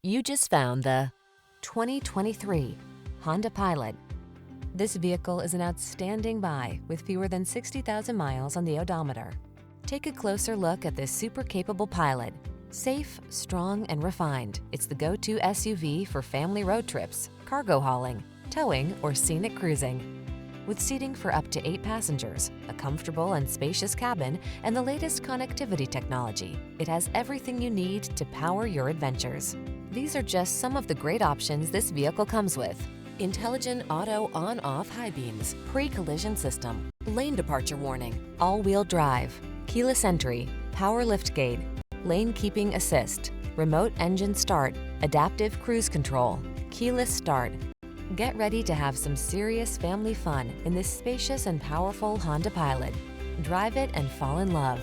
You just found the 2023 Honda Pilot. This vehicle is an outstanding buy with fewer than 60,000 miles on the odometer. Take a closer look at this super capable Pilot. Safe, strong, and refined, it's the go-to SUV for family road trips, cargo hauling, towing, or scenic cruising. With seating for up to 8 passengers, a comfortable and spacious cabin, and the latest connectivity technology, it has everything you need to power your adventures. These are just some of the great options this vehicle comes with: intelligent auto on-off high beams, pre-collision system, lane departure warning, all-wheel drive, keyless entry, power liftgate, lane keeping assist, remote engine start, adaptive cruise control, keyless start. Get ready to have some serious family fun in this spacious and powerful Honda Pilot. Drive it and fall in love.